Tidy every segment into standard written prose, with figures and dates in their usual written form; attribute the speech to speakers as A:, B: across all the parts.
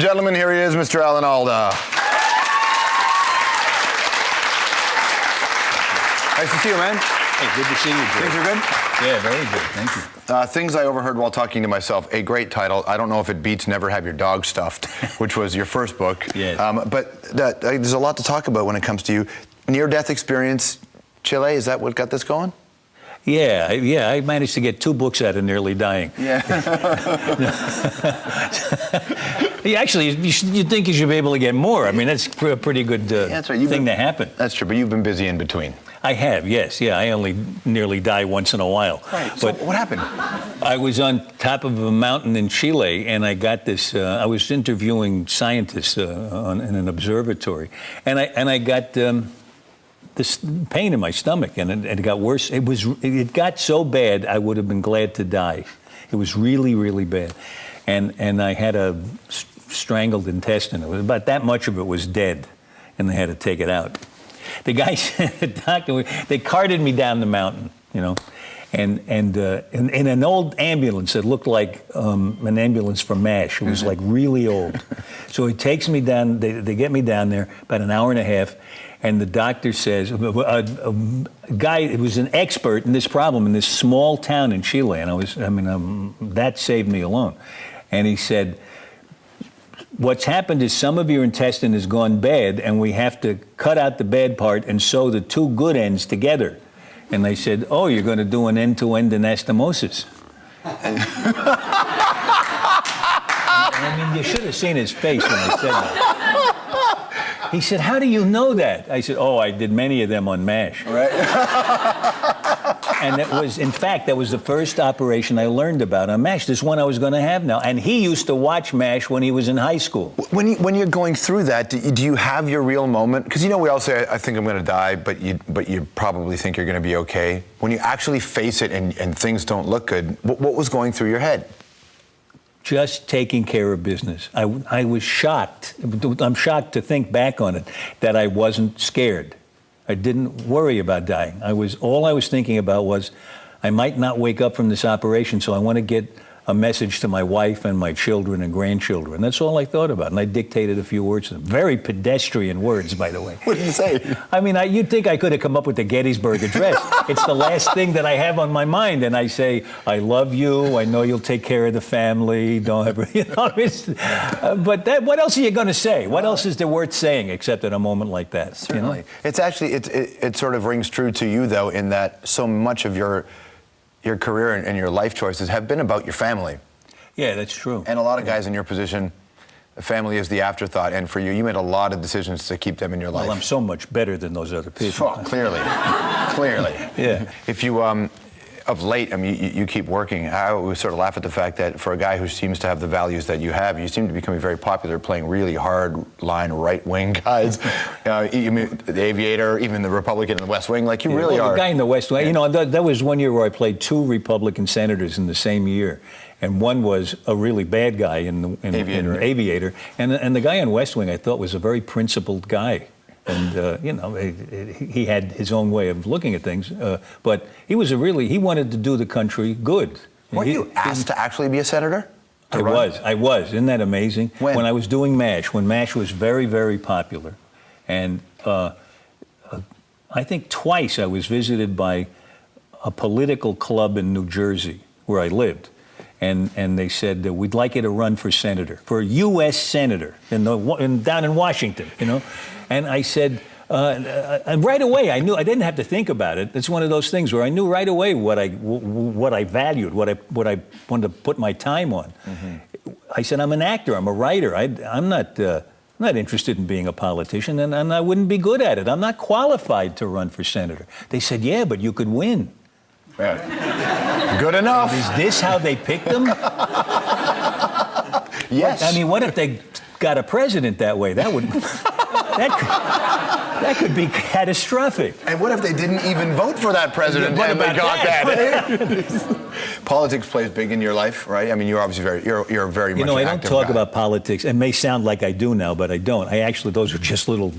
A: gentlemen, here he is, Mr. Alan Alda. Nice to see you, man.
B: Hey, good to see you, George.
A: Things are good?
B: Yeah, very good. Thank you.
A: Things I overheard while talking to myself. A great title. I don't know if it beats Never Have Your Dog Stuffed, which was your first book.
B: Yeah.
A: But there's a lot to talk about when it comes to you. Near-death experience, Chile, is that what got this going?
B: Yeah, I managed to get 2 books out of nearly dying.
A: Yeah.
B: Actually, you'd think you should be able to get more. I mean, that's a pretty good thing to happen.
A: That's true, but you've been busy in between.
B: I have, yes. Yeah, I only nearly die once in a while.
A: Right.
B: But
A: so what happened?
B: I was on top of a mountain in Chile, and I got this. I was interviewing scientists in an observatory, and I got this pain in my stomach, and it got worse. It got so bad I would have been glad to die. It was really, really bad, and I had a strangled intestine. It was about that much of it was dead, and they had to take it out. The guy said, the doctor, they carted me down the mountain, you know, and in an old ambulance that looked like an ambulance for MASH. It was like really old. So he takes me down, they get me down there, about an hour and a half, and the doctor says, a guy, it was an expert in this problem in this small town in Chile, and that saved me alone. And he said, what's happened is some of your intestine has gone bad, and we have to cut out the bad part and sew the 2 good ends together. And they said, oh, you're going to do an end-to-end anastomosis. I mean, you should have seen his face when I said that. He said, how do you know that? I said, oh, I did many of them on MASH.
A: Right.
B: And it was, in fact, that was the first operation I learned about on MASH. This one I was going to have now. And he used to watch MASH when he was in high school.
A: When you're going through that, do you have your real moment? Because, you know, we all say, I think I'm going to die, but you probably think you're going to be okay. When you actually face it and things don't look good, what was going through your head?
B: Just taking care of business. I was shocked. I'm shocked to think back on it, that I wasn't scared. I didn't worry about dying. All I was thinking about was, I might not wake up from this operation, so I want to get a message to my wife and my children and grandchildren. That's all I thought about, and I dictated a few words to them. Very pedestrian words, by the way.
A: What did you say?
B: I mean, you'd think I could have come up with the Gettysburg Address. It's the last thing that I have on my mind, and I say, I love you, I know you'll take care of the family, don't ever, you know. But what else are you going to say? What else is there worth saying except at a moment like that?
A: Certainly.
B: You know?
A: It's actually, it sort of rings true to you, though, in that so much of your career and your life choices have been about your family.
B: Yeah, that's true.
A: And a lot of guys in your position, family is the afterthought. And for you, you made a lot of decisions to keep them in your life.
B: Well, I'm so much better than those other people.
A: Oh, clearly. Clearly.
B: Yeah.
A: If you, of late, I mean, you keep working. I always sort of laugh at the fact that for a guy who seems to have the values that you have, you seem to be becoming very popular playing really hard-line right-wing guys. You mean the Aviator, even the Republican in the West Wing, like you really are.
B: The guy in the West Wing, you know, that was one year where I played 2 Republican senators in the same year. And one was a really bad guy in Aviator. And the guy in West Wing I thought was a very principled guy. And, you know, he had his own way of looking at things. But he wanted to do the country good.
A: Weren't you asked to actually be a senator?
B: I was. Isn't that amazing?
A: When
B: I was doing MASH, when MASH was very, very popular. And I think twice I was visited by a political club in New Jersey where I lived. And they said, we'd like you to run for senator, for a U.S. senator down in Washington, you know. And I said, and right away I knew, I didn't have to think about it. It's one of those things where I knew right away what I valued, what I wanted to put my time on. Mm-hmm. I said, I'm an actor, I'm a writer. I'm not interested in being a politician, and I wouldn't be good at it. I'm not qualified to run for senator. They said, yeah, but you could win.
A: Yeah. Good enough.
B: Is this how they picked them?
A: Yes.
B: I mean, what if they got a president that way? That could be catastrophic.
A: And what if they didn't even vote for that president and they got that? Politics plays big in your life, right? I mean, you're obviously you're very much an active guy.
B: I don't talk about politics. It may sound like I do now, but I don't. Those are just little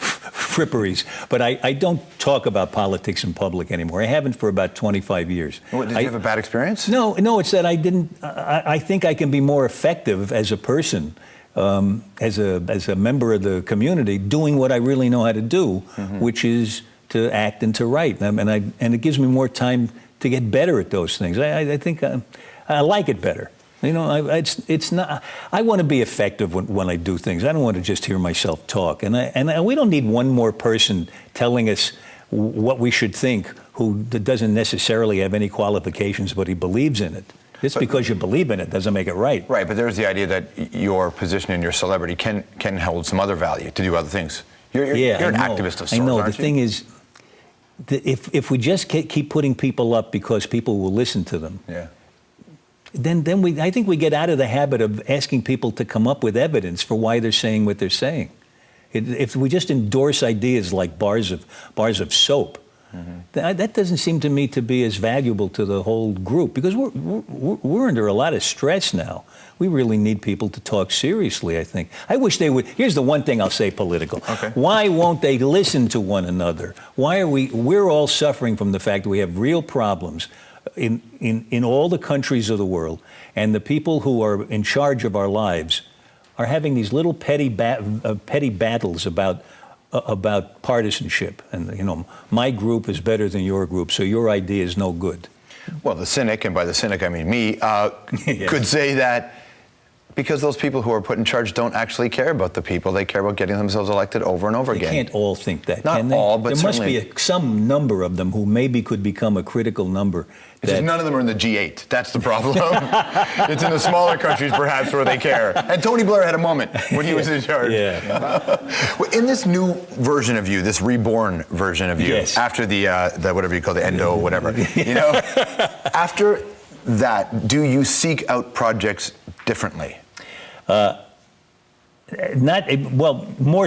B: fripperies. But I don't talk about politics in public anymore. I haven't for about 25 years.
A: What, did you have a bad experience?
B: No, it's that I think I can be more effective as a person as a member of the community, doing what I really know how to do, which is to act and to write, and it gives me more time to get better at those things. I think I like it better. You know, it's not. I want to be effective when I do things. I don't want to just hear myself talk. And we don't need one more person telling us what we should think who doesn't necessarily have any qualifications, but he believes in it. Just because you believe in it doesn't make it right.
A: Right, but there's the idea that your position and your celebrity can hold some other value to do other things. You're an activist of sorts,
B: I know.
A: aren't
B: The thing is, if we just keep putting people up because people will listen to them, then I think we get out of the habit of asking people to come up with evidence for why they're saying what they're saying. If we just endorse ideas like bars of soap, that doesn't seem to me to be as valuable to the whole group, because we're under a lot of stress now. We really need people to talk seriously, I think. I wish they would. Here's the one thing I'll say political.
A: Okay.
B: Why won't they listen to one another? Why are we're all suffering from the fact that we have real problems in all the countries of the world, and the people who are in charge of our lives are having these little petty battles about partisanship, and you know, my group is better than your group, so your idea is no good.
A: Well, the cynic, and by the cynic I mean me, could say that because those people who are put in charge don't actually care about the people. They care about getting themselves elected over and over again.
B: They can't all think that,
A: Not
B: can they?
A: all, but
B: there must
A: certainly.
B: be some number of them who maybe could become a critical number.
A: It's just none of them are in the G8. That's the problem. It's in the smaller countries, perhaps, where they care. And Tony Blair had a moment when he was in charge. Well, in this new version of you, this reborn version of you, after the whatever you call the endo, whatever, you know, after that, do you seek out projects differently?
B: More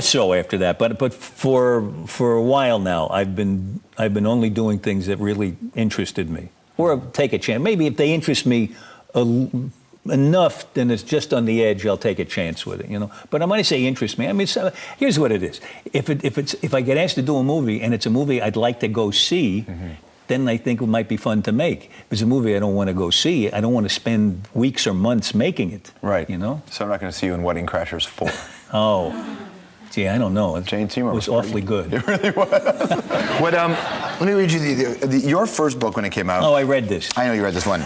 B: so after that, but for a while now, I've been only doing things that really interested me, or take a chance. Maybe if they interest me enough, then it's just on the edge. I'll take a chance with it, you know. But I'm going to say interest me. I mean, here's what it is: if I get asked to do a movie and it's a movie I'd like to go see. Then I think it might be fun to make. If it's a movie I don't want to go see, I don't want to spend weeks or months making it.
A: Right.
B: You know?
A: So I'm not going to see you in Wedding Crashers 4.
B: Oh. Gee, I don't know.
A: Jane Seymour
B: was awfully good.
A: It really was. Let me read you your first book when it came out.
B: Oh, I read this.
A: I know you read this one.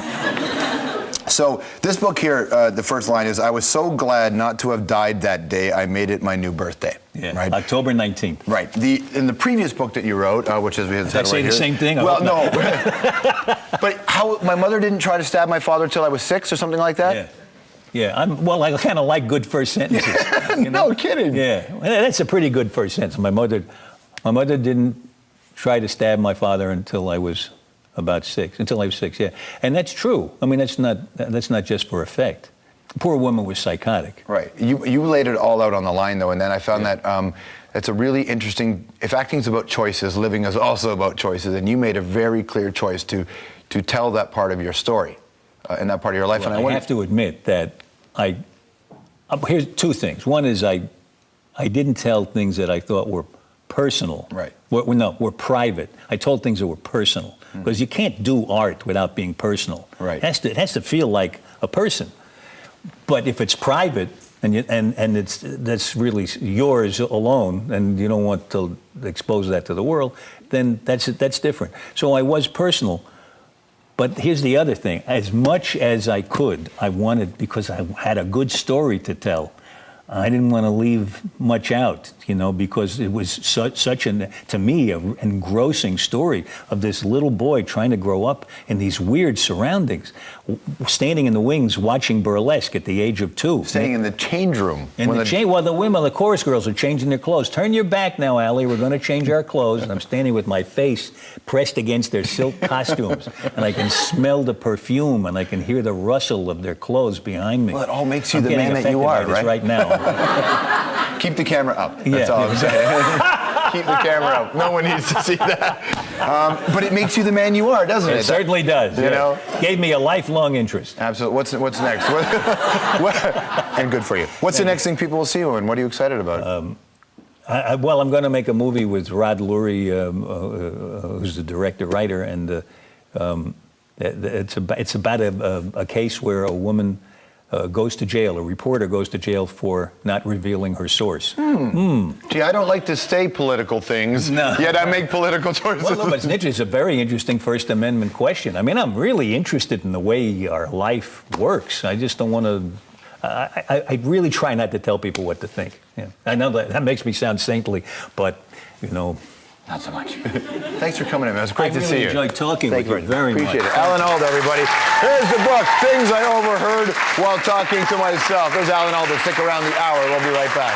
A: So this book here, the first line is, "I was so glad not to have died that day. I made it my new birthday."
B: Yeah.
A: Right?
B: October 19th.
A: Right. In the previous book that you wrote, which is we had
B: Did I say the same thing?
A: Well, no. But how my mother didn't try to stab my father till I was 6 or something like that.
B: Yeah. I kind of like good first sentences. You know?
A: No kidding.
B: Yeah. Well, that's a pretty good first sentence. My mother didn't try to stab my father until I was about 6. Until I was 6. Yeah. And that's true. I mean, that's not just for effect. The poor woman was psychotic.
A: Right. You laid it all out on the line, though, and then I found that it's a really interesting. If acting's about choices, living is also about choices, and you made a very clear choice to tell that part of your story, and that part of your life.
B: Well,
A: and
B: I have to admit that here's two things. One is I didn't tell things that I thought were personal.
A: Right.
B: Were private. I told things that were personal, because you can't do art without being personal.
A: Right.
B: It has to feel like a person. But if it's private and that's really yours alone, and you don't want to expose that to the world, then that's different. So I was personal. But here's the other thing: as much as I could, I wanted, because I had a good story to tell, I didn't want to leave much out, you know, because it was such to me, an engrossing story of this little boy trying to grow up in these weird surroundings, standing in the wings watching burlesque at the age of 2.
A: Staying in the change room.
B: While the women, the chorus girls, are changing their clothes. Turn your back now, Allie. We're going to change our clothes. And I'm standing with my face pressed against their silk costumes, and I can smell the perfume, and I can hear the rustle of their clothes behind me.
A: Well, it all makes you the man that you are, right?
B: Right now.
A: Keep the camera up. That's all I'm saying. Keep the camera up. No one needs to see that. But it makes you the man you are, doesn't it?
B: It certainly does.
A: You know?
B: Gave me a lifelong interest.
A: Absolutely. What's next? And good for you. What's the next thing people will see you in? What are you excited about?
B: I'm going to make a movie with Rod Lurie, who's the director-writer, and it's about a case where a woman goes to jail. A reporter goes to jail for not revealing her source.
A: Gee, I don't like to say political things,
B: No.
A: yet I make political choices.
B: Well, no, but it's a very interesting First Amendment question. I mean, I'm really interested in the way our life works. I just don't want to. I really try not to tell people what to think. Yeah. I know that makes me sound saintly, but not so much.
A: Thanks for coming in, man. It was great to see you.
B: I really enjoyed talking
A: Thank
B: with you very
A: Appreciate
B: much.
A: it. Alan Alda, everybody. Here's the book, Things I Overheard While Talking to Myself. There's Alan Alda. Stick around the hour. We'll be right back.